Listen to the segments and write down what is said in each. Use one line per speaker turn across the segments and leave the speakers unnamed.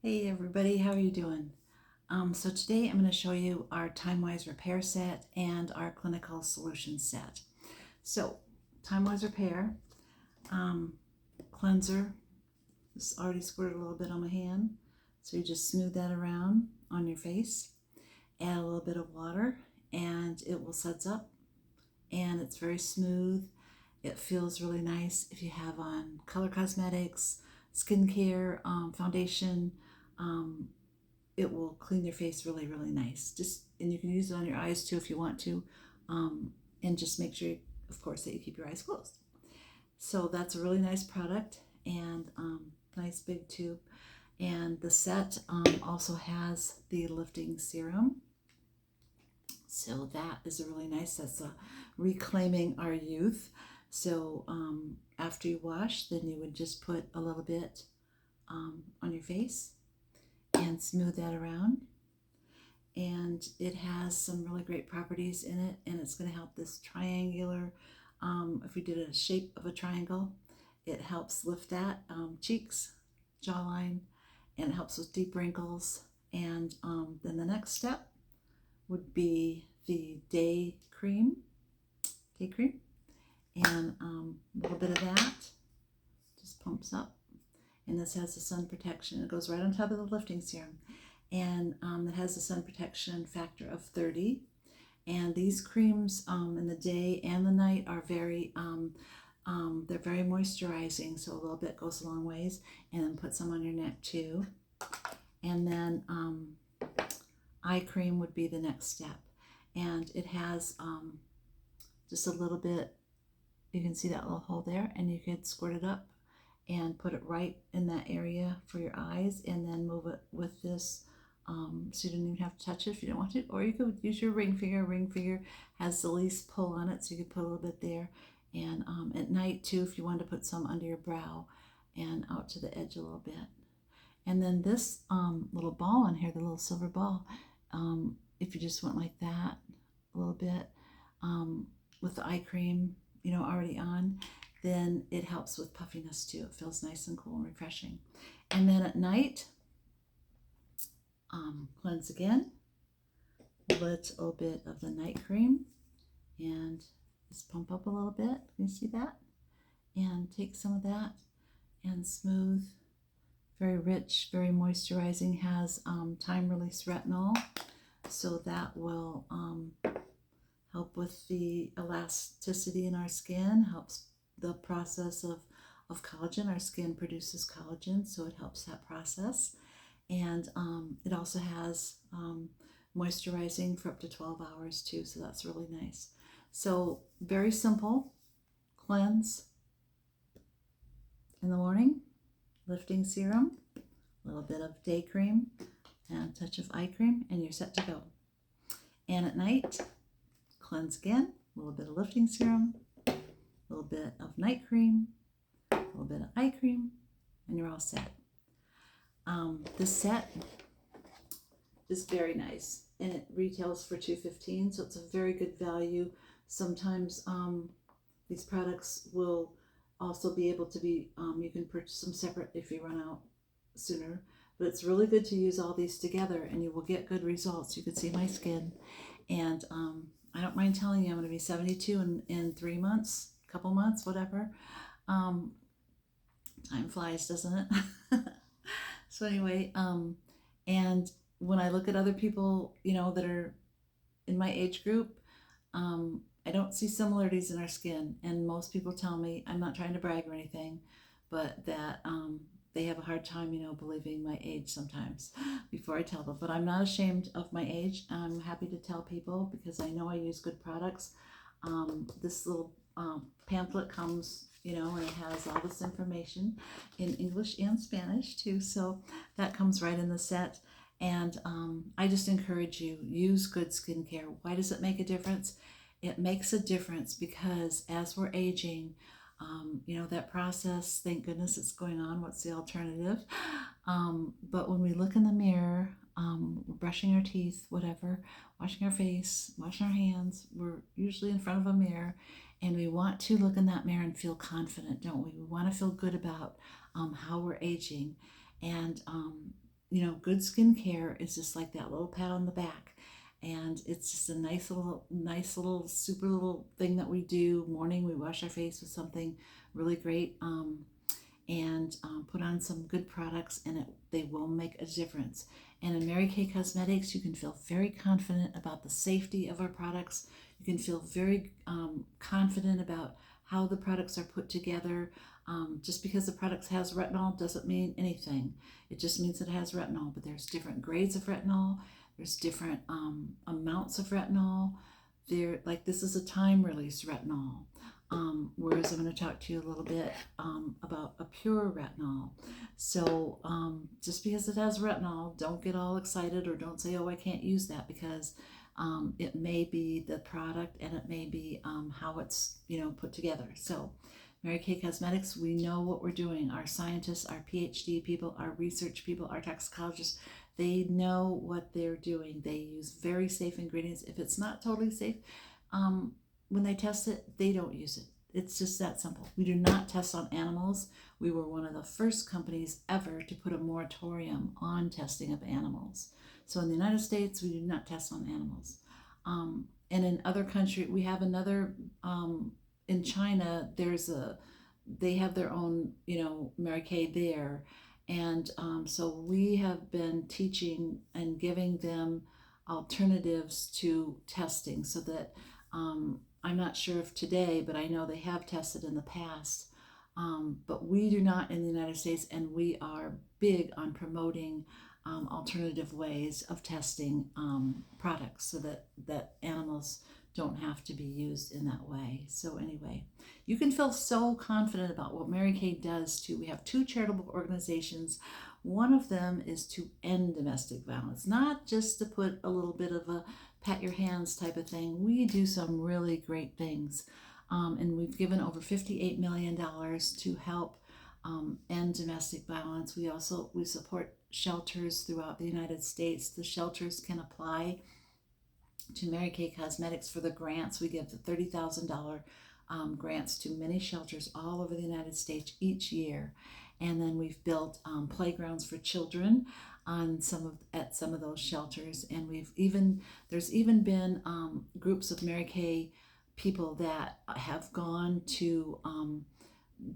Hey everybody, how are you doing? So today I'm going to show you our TimeWise Repair set and our Clinical Solution set. So TimeWise Repair, um, cleanser, this already squirted a little bit on my hand. So you just smooth that around on your face, add a little bit of water, and it will suds up, and it's very smooth. It feels really nice if you have on color cosmetics, skincare, foundation. Um, it will clean your face really, really nice. And you can use it on your eyes too if you want to, um, and just make sure, of course, that you keep your eyes closed. So that's a really nice product and nice big tube. And the set also has the lifting serum. So that is a really nice. That's a reclaiming our youth. So after you wash, then you would just put a little bit on your face and smooth that around, and it has some really great properties in it, and it's going to help this triangular, if we did a shape of a triangle, it helps lift that, cheeks, jawline, and it helps with deep wrinkles. And then the next step would be the day cream, and a little bit of that just pumps up, and this has the sun protection. It goes right on top of the lifting serum, and it has a sun protection factor of 30. And these creams in the day and the night are they're very moisturizing, so a little bit goes a long ways. And then put some on your neck too. And then eye cream would be the next step, and it has just a little bit. You can see that little hole there, and you could squirt it up and put it right in that area for your eyes, and then move it with this, so you don't even have to touch it if you don't want to. Or you could use your ring finger. Ring finger has the least pull on it, so you could put a little bit there. And at night too, if you wanted to put some under your brow and out to the edge a little bit. And then this little ball on here, the little silver ball, if you just went like that a little bit, with the eye cream, already on, then it helps with puffiness too. It feels nice and cool and refreshing. And then at night, cleanse again, a little bit of the night cream, and just pump up a little bit. Can you see that? And take some of that and smooth. Very rich, very moisturizing, has time release retinol, so that will help with the elasticity in our skin, helps the process of collagen. Our skin produces collagen, so it helps that process. And it also has moisturizing for up to 12 hours too, so that's really nice. So very simple. Cleanse in the morning, lifting serum, a little bit of day cream, and a touch of eye cream, and you're set to go. And at night, cleanse again, a little bit of lifting serum, a little bit of night cream, a little bit of eye cream, and you're all set. This set is very nice, and it retails for $2.15, so it's a very good value. Sometimes these products will also be able to be, you can purchase them separate if you run out sooner, but it's really good to use all these together, and you will get good results. You can see my skin, and I don't mind telling you, I'm going to be 72 in 3 months, a couple months, whatever. Time flies, doesn't it? So anyway, and when I look at other people, that are in my age group, I don't see similarities in our skin. And most people tell me, I'm not trying to brag or anything, but that they have a hard time, believing my age sometimes before I tell them. But I'm not ashamed of my age. I'm happy to tell people because I know I use good products. This little pamphlet comes, and it has all this information in English and Spanish too. So that comes right in the set. And I just encourage you, use good skincare. Why does it make a difference? It makes a difference because as we're aging, that process, thank goodness it's going on. What's the alternative? But when we look in the mirror, we're brushing our teeth, whatever, washing our face, washing our hands, we're usually in front of a mirror, and we want to look in that mirror and feel confident, don't we? We want to feel good about how we're aging. And good skincare is just like that little pat on the back. And it's just a nice little, super little thing that we do. Morning, we wash our face with something really great, and put on some good products, and they will make a difference. And in Mary Kay Cosmetics, you can feel very confident about the safety of our products. You can feel very confident about how the products are put together. Just because the product has retinol doesn't mean anything. It just means it has retinol, but there's different grades of retinol. There's different amounts of retinol. Like this is a time-release retinol. Whereas I'm going to talk to you a little bit about a pure retinol. So just because it has retinol, don't get all excited or don't say, oh, I can't use that, because it may be the product and it may be how it's put together. So Mary Kay Cosmetics, we know what we're doing. Our scientists, our PhD people, our research people, our toxicologists, they know what they're doing. They use very safe ingredients. If it's not totally safe, when they test it, they don't use it. It's just that simple. We do not test on animals. We were one of the first companies ever to put a moratorium on testing of animals. So in the United States, we do not test on animals. And in other countries, we have another, in China, they have their own, Mary Kay there. And so we have been teaching and giving them alternatives to testing, so that I'm not sure if today, but I know they have tested in the past. But we do not in the United States, and we are big on promoting alternative ways of testing products, so that animals don't have to be used in that way. So anyway, you can feel so confident about what Mary Kay does too. We have 2 charitable organizations. One of them is to end domestic violence, not just to put a little bit of a pat your hands type of thing. We do some really great things. And we've given over $58 million to help end domestic violence. We support shelters throughout the United States. The shelters can apply to Mary Kay Cosmetics for the grants. We give the $30,000 grants to many shelters all over the United States each year. And then we've built playgrounds for children at some of those shelters. And there's even been groups of Mary Kay people that have gone to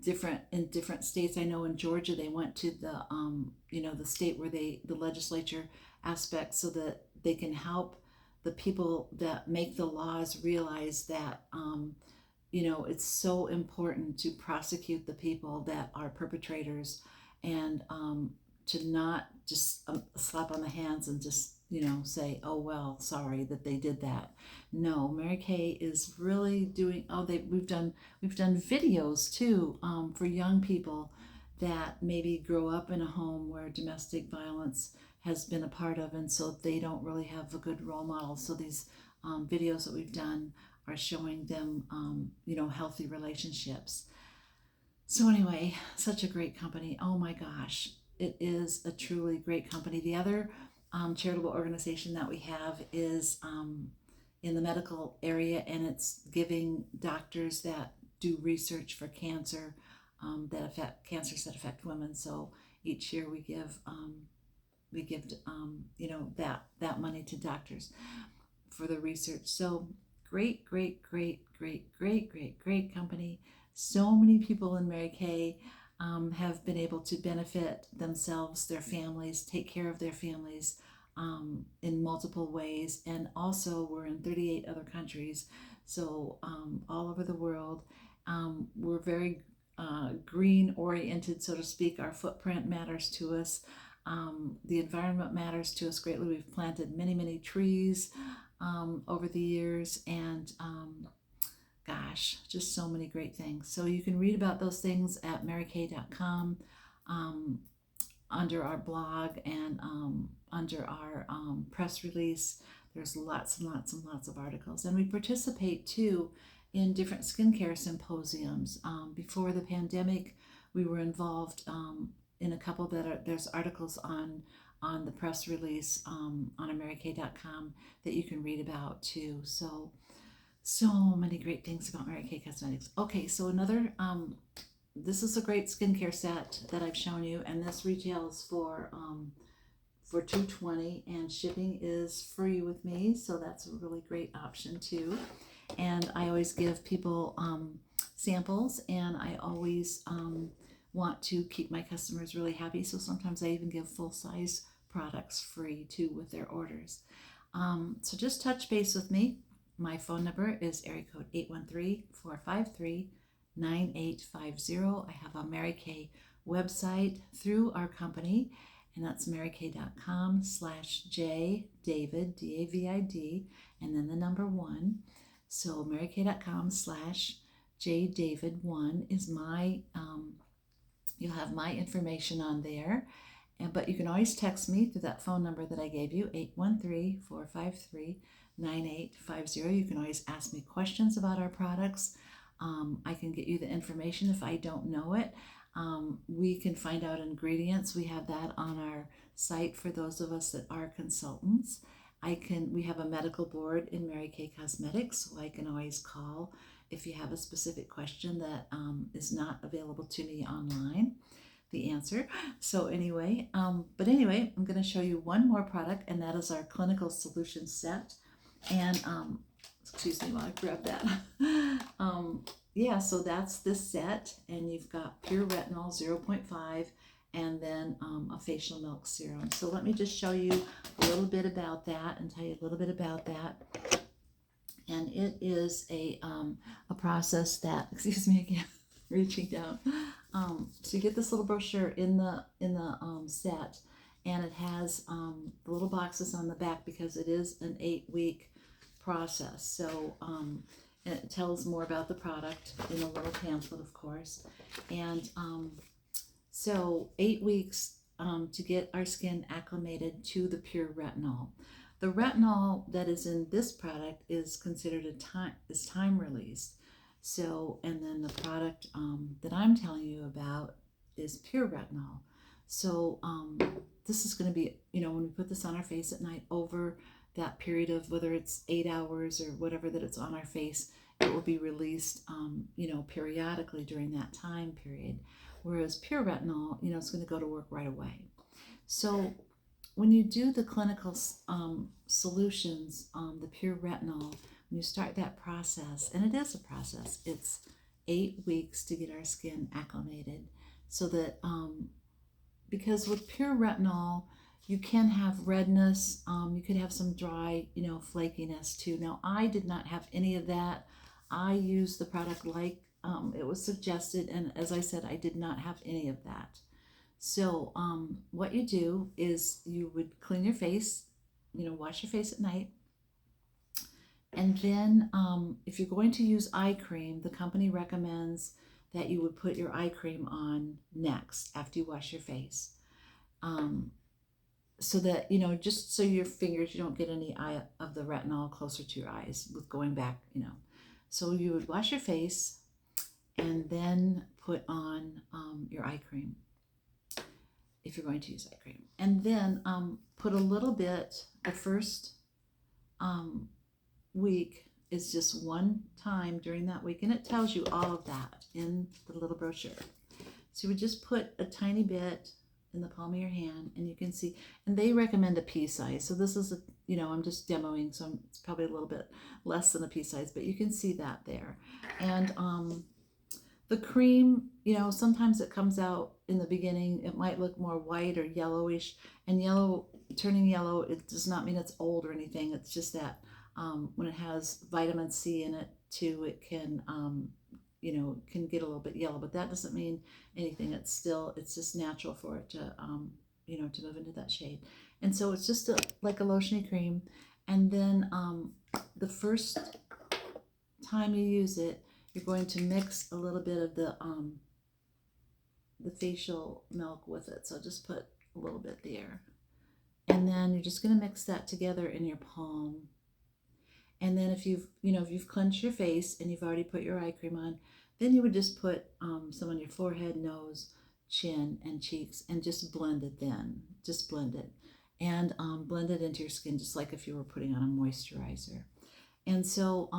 different states. I know in Georgia they went to the state where the legislature aspect, so that they can help the people that make the laws realize that it's so important to prosecute the people that are perpetrators, and to not just slap on the hands and just say, oh well, sorry that they did that. No, Mary Kay is really doing. We've done videos too for young people that maybe grow up in a home where domestic violence has been a part of, and so they don't really have a good role model. So these videos that we've done are showing them healthy relationships. So anyway, such a great company. Oh my gosh, it is a truly great company. The other charitable organization that we have is in the medical area, and it's giving doctors that do research for cancer, cancers that affect women. So each year we give that money to doctors for the research. So great company. So many people in Mary Kay have been able to benefit themselves, their families, take care of their families in multiple ways. And also we're in 38 other countries, so all over the world. We're very green oriented, so to speak. Our footprint matters to us. The environment matters to us greatly. We've planted many trees over the years, and gosh, just so many great things. So you can read about those things at marykay.com under our blog, and under our press release. There's lots and lots of articles. And we participate too in different skincare symposiums. Before the pandemic, we were involved in a couple there's articles on the press release on marykay.com that you can read about too. So many great things about Mary Kay Cosmetics. Okay, so another, this is a great skincare set that I've shown you, and this retails for for $2.20, and shipping is free with me, so that's a really great option too. And I always give people samples, and I always want to keep my customers really happy, so sometimes I even give full-size products free too with their orders. So just touch base with me. My phone number is area code 813-453-9850. I have a Mary Kay website through our company, and that's marykay.com/jdavid, D-A-V-I-D, and then the number 1. So marykay.com/jdavid1 is my, you'll have my information on there. But you can always text me through that phone number that I gave you, 813-453-9850. You can always ask me questions about our products. I can get you the information if I don't know it. We can find out ingredients. We have that on our site for those of us that are consultants. We have a medical board in Mary Kay Cosmetics, so I can always call if you have a specific question that is not available to me online, the answer. So anyway, I'm going to show you one more product, and that is our Clinical Solution Set. And excuse me while I grab that. Yeah, so that's this set, and you've got Pure Retinol 0.5, and then a facial milk serum. So let me just show you a little bit about that and tell you a little bit about that. And it is a process that, excuse me again, reaching down. So you get this little brochure in the set, and it has the little boxes on the back because it is an 8-week process. So it tells more about the product in a little pamphlet, of course. And so 8 weeks to get our skin acclimated to the Pure Retinol. The retinol that is in this product is considered time released. So, and then the product that I'm telling you about is Pure Retinol. So this is going to be, when we put this on our face at night, over that period of whether it's 8 hours or whatever that it's on our face, it will be released, periodically during that time period. Whereas Pure Retinol, it's going to go to work right away. So when you do the clinical solutions, the Pure Retinol, when you start that process, and it is a process, it's 8 weeks to get our skin acclimated, so that because with Pure Retinol, you can have redness, you could have some dry, flakiness too. Now, I did not have any of that. I used the product like it was suggested, and as I said, I did not have any of that. So what you do is you would clean your face, wash your face at night. And then if you're going to use eye cream, the company recommends that you would put your eye cream on next after you wash your face. So that, just so your fingers, you don't get any of the retinol closer to your eyes with going back, So you would wash your face and then put on your eye cream, if you're going to use eye cream. And then put a little bit, the first week is just one time during that week, and it tells you all of that in the little brochure. So you would just put a tiny bit in the palm of your hand, and you can see, and they recommend a pea size. So this is I'm just demoing, so it's probably a little bit less than a pea size, but you can see that there. And the cream, sometimes it comes out in the beginning, it might look more white or yellowish, and turning yellow, it does not mean it's old or anything. It's just that when it has vitamin C in it too, it can, can get a little bit yellow, but that doesn't mean anything. It's just natural for it to, to move into that shade. And so it's just like a lotiony cream. And then the first time you use it, you're going to mix a little bit of the facial milk with it. So just put a little bit there. And then you're just going to mix that together in your palm. And then if you've cleansed your face and you've already put your eye cream on, then you would just put some on your forehead, nose, chin, and cheeks, and just blend it then. Just blend it. And blend it into your skin, just like if you were putting on a moisturizer. And so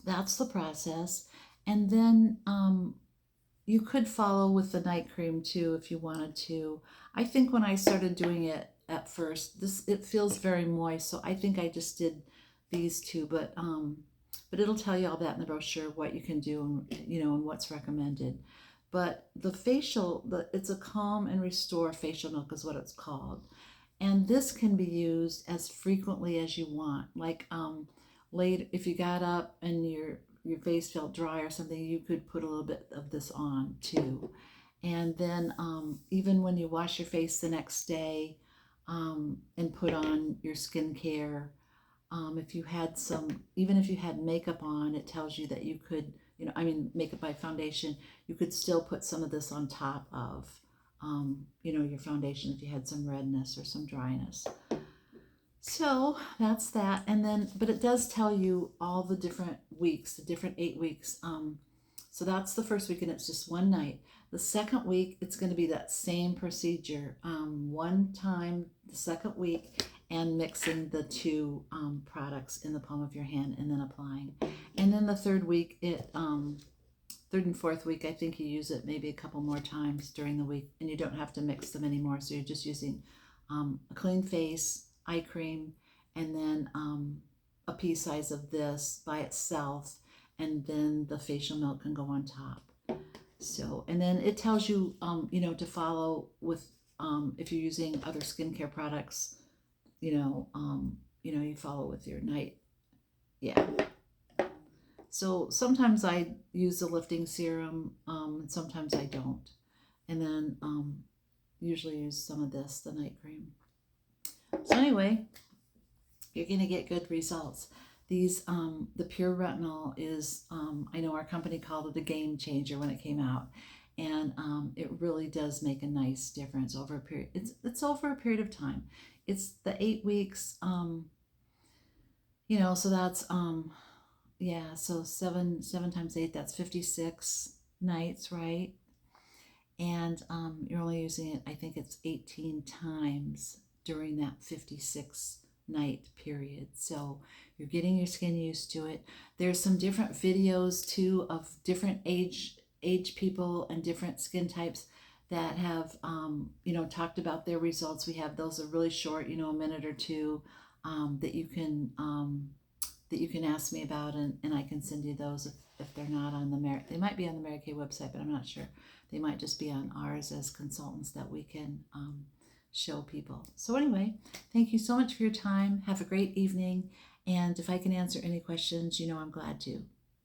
that's the process. And then you could follow with the night cream too if you wanted to. I think when I started doing it at first, it feels very moist, so I think I just did these two, but it'll tell you all that in the brochure, what you can do and and what's recommended. But the facial, it's a calm and restore facial milk is what it's called. And this can be used as frequently as you want. Like late, if you got up and your face felt dry or something, you could put a little bit of this on too. And then even when you wash your face the next day and put on your skincare, if you had even if you had makeup on, it tells you that you could, makeup by foundation, you could still put some of this on top of, your foundation if you had some redness or some dryness. So that's that. And then, but it does tell you all the different weeks, the different 8 weeks. So that's the first week, and it's just one night. The second week, it's going to be that same procedure, one time the second week, and mixing the two products in the palm of your hand and then applying. And then the third week, third and fourth week, I think you use it maybe a couple more times during the week, and you don't have to mix them anymore. So you're just using a clean face, eye cream, and then a pea size of this by itself, and then the facial milk can go on top. So, and then it tells you, to follow with, if you're using other skincare products, you follow with your night. Yeah. So sometimes I use the lifting serum, and sometimes I don't. And then usually use some of this, the night cream. So anyway, you're going to get good results. These, the Pure Retinol is, I know our company called it a game changer when it came out. And it really does make a nice difference over a period. It's over a period of time. It's the 8 weeks, so that's, so seven times 8, that's 56 nights, right? And you're only using it, I think it's 18 times during that 56 night period. So you're getting your skin used to it. There's some different videos too of different age people and different skin types that have talked about their results. We have those are really short, a minute or two, that you can ask me about, and I can send you those if they're not on they might be on the Mary Kay website, but I'm not sure. They might just be on ours as consultants that we can show people. So anyway, thank you so much for your time. Have a great evening. And if I can answer any questions, I'm glad to.